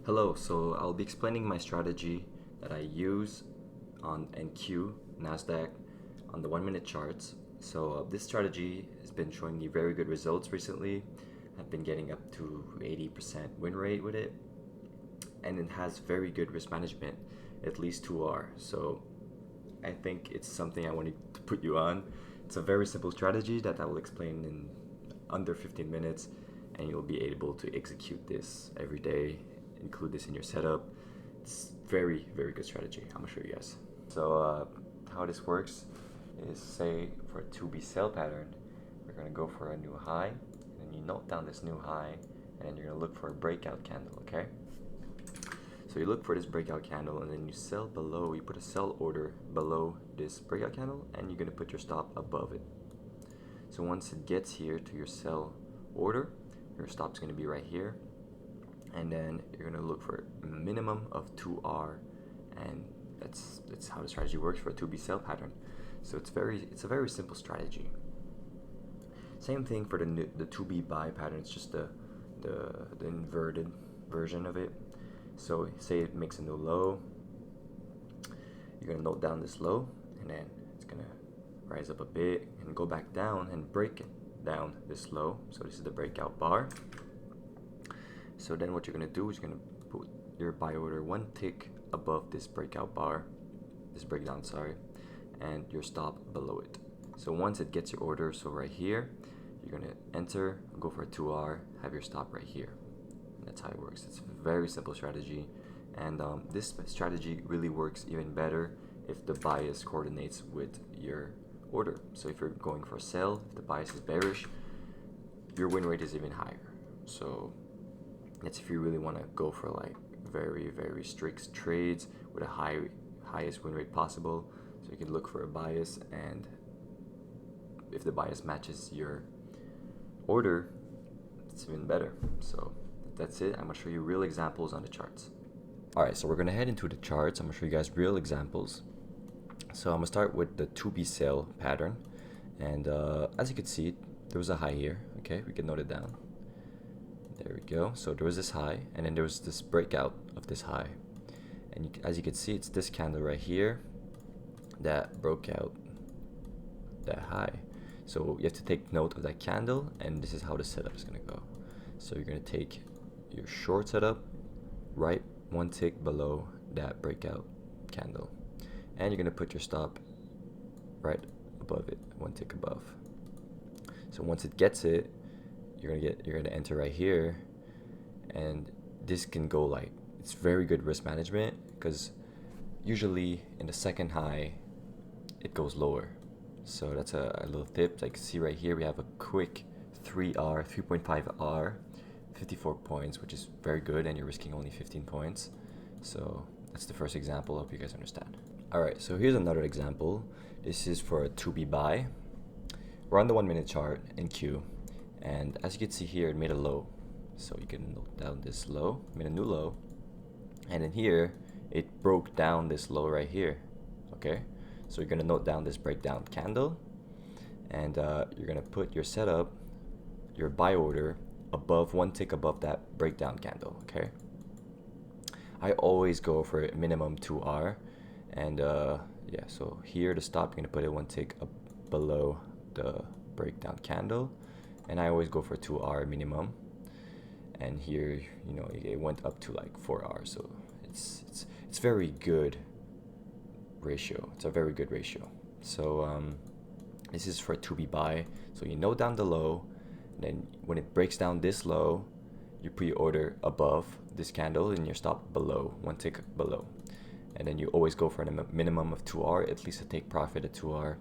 Hello, so I'll be explaining my strategy that I use on NQ, NASDAQ, on the 1 minute charts. So this strategy has been showing me very good results recently. I've been getting up to 80% win rate with it, and it has very good risk management, at least 2R. So I think it's something I wanted to put you on. It's a very simple strategy that I will explain in under 15 minutes, and you'll be able to execute this every day, include this in your setup. It's very good strategy. I'm gonna show you guys. So how this works is, say for a 2B sell pattern, we're gonna go for a new high, and then you note down this new high, and then you're gonna look for a breakout candle, okay? So you look for this breakout candle, and then you sell below, you put a sell order below this breakout candle, and you're gonna put your stop above it. So once it gets here to your sell order, your stop's gonna be right here, and then you're gonna look for a minimum of 2R, and that's how the strategy works for a 2B sell pattern. So it's a very simple strategy. Same thing for the 2B buy pattern. It's just the inverted version of it. So say it makes a new low, you're gonna note down this low, and then it's gonna rise up a bit and go back down and break down this low. So this is the breakout bar. So then what you're gonna do is you're gonna put your buy order one tick above this breakout bar, this breakdown, sorry, and your stop below it. So once it gets your order, so right here, you're gonna enter, go for a 2R, have your stop right here. And that's how it works. It's a very simple strategy, and this strategy really works even better if the bias coordinates with your order. So if you're going for a sell, if the bias is bearish, your win rate is even higher. So that's if you really want to go for like very strict trades with a highest win rate possible. So you can look for a bias, and if the bias matches your order, it's even better. So that's it. I'm gonna show you real examples on the charts. Alright, so we're gonna head into the charts. I'm gonna show you guys real examples. So I'm gonna start with the 2B sell pattern, and as you can see, there was a high here. Okay, we can note it down. There we go. So there was this high, and then there was this breakout of this high, and as you can see, it's this candle right here that broke out that high. So you have to take note of that candle, and this is how the setup is gonna go. So you're gonna take your short setup right one tick below that breakout candle, and you're gonna put your stop right above it, one tick above. So once it gets it, you're gonna enter right here, and this can go like, it's very good risk management, because usually in the second high it goes lower. So that's a little tip. Like, see right here, we have a quick 3.5R, 54 points, which is very good, and you're risking only 15 points. So that's the first example. I hope you guys understand. Alright, so here's another example. This is for a 2B buy. We're on the 1 minute chart in Q, and as you can see here, it made a low. So you can note down this low, made a new low, and then here it broke down this low right here. Okay, so you're gonna note down this breakdown candle, and you're gonna put your setup, your buy order, above one tick above that breakdown candle. Okay, I always go for a minimum 2R, and yeah, so here the stop, you're gonna put it one tick up below the breakdown candle, and I always go for 2R minimum. And here, you know, it went up to like 4R, so it's very good ratio. It's a very good ratio. So this is for a 2B buy. So you note down the low, and then when it breaks down this low, you put your order above this candle and your stop below, one tick below. And then you always go for a minimum of 2R, at least to take profit at 2R,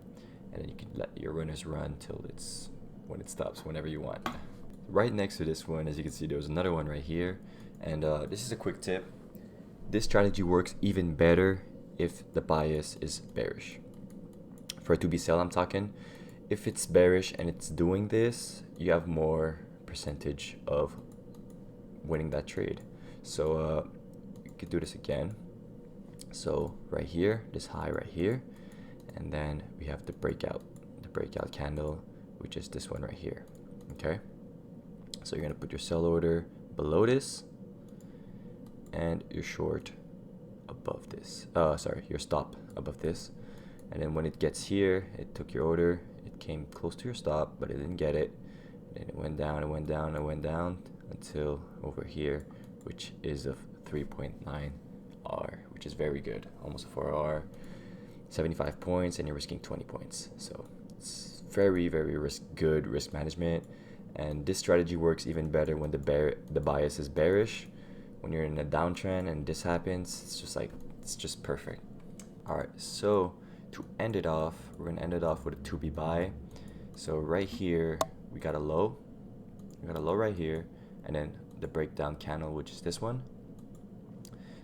and then you can let your runners run till when it stops, whenever you want. Right next to this one, as you can see, there was another one right here, and this is a quick tip. This strategy works even better if the bias is bearish. For a 2B sell, I'm talking. If it's bearish and it's doing this, you have more percentage of winning that trade. So you could do this again. So right here, this high right here, and then we have the breakout candle, which is this one right here. Okay, so you're gonna put your sell order below this, and your short above this. Sorry, your stop above this. And then when it gets here, it took your order, it came close to your stop, but it didn't get it. And it went down, it went down, it went down until over here, which is a 3.9 R, which is very good, almost a 4 R, 75 points, and you're risking 20 points. So it's very, very good risk management. And this strategy works even better when the bias is bearish. When you're in a downtrend and this happens, it's just perfect. All right, so to end it off, we're gonna end it off with a 2B buy. So right here, we got a low right here, and then the breakdown candle, which is this one.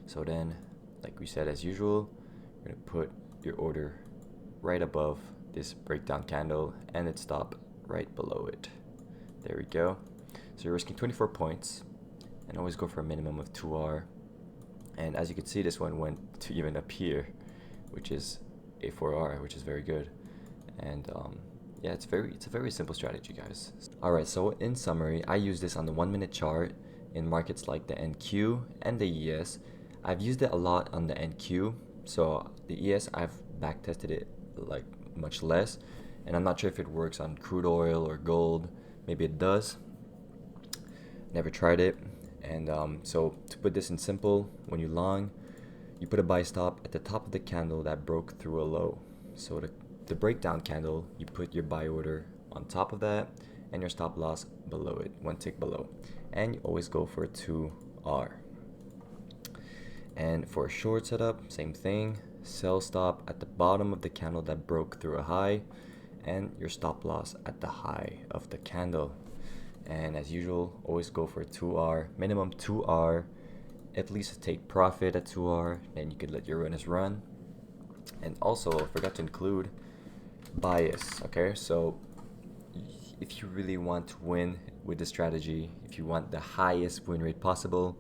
So then, like we said, as usual, we're gonna put your order right above this breakdown candle and its stop right below it. There we go. So you're risking 24 points, and always go for a minimum of 2R. And as you can see, this one went to even up here, which is a 4R, which is very good. And yeah, it's a very simple strategy, guys. All right, so in summary, I use this on the 1 minute chart in markets like the NQ and the ES. I've used it a lot on the NQ. So the ES, I've back tested it like much less, and I'm not sure if it works on crude oil or gold. Maybe it does. Never tried it. And so to put this in simple, when you long, you put a buy stop at the top of the candle that broke through a low. So the breakdown candle, you put your buy order on top of that and your stop loss below it, one tick below. And you always go for a 2R. And for a short setup, same thing. Sell stop at the bottom of the candle that broke through a high, and your stop loss at the high of the candle. And as usual, always go for a 2R, minimum 2R, at least take profit at 2R, then you could let your runners run. And also, I forgot to include bias, okay? So if you really want to win with this strategy, if you want the highest win rate possible,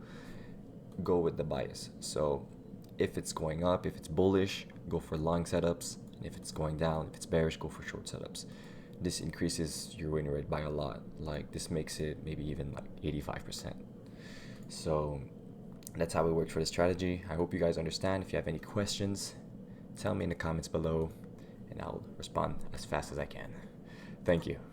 go with the bias. So if it's going up, if it's bullish, go for long setups. And if it's going down, if it's bearish, go for short setups. This increases your win rate by a lot. Like this makes it maybe even like 85%. So that's how it works for the strategy. I hope you guys understand. If you have any questions, tell me in the comments below and I'll respond as fast as I can. Thank you.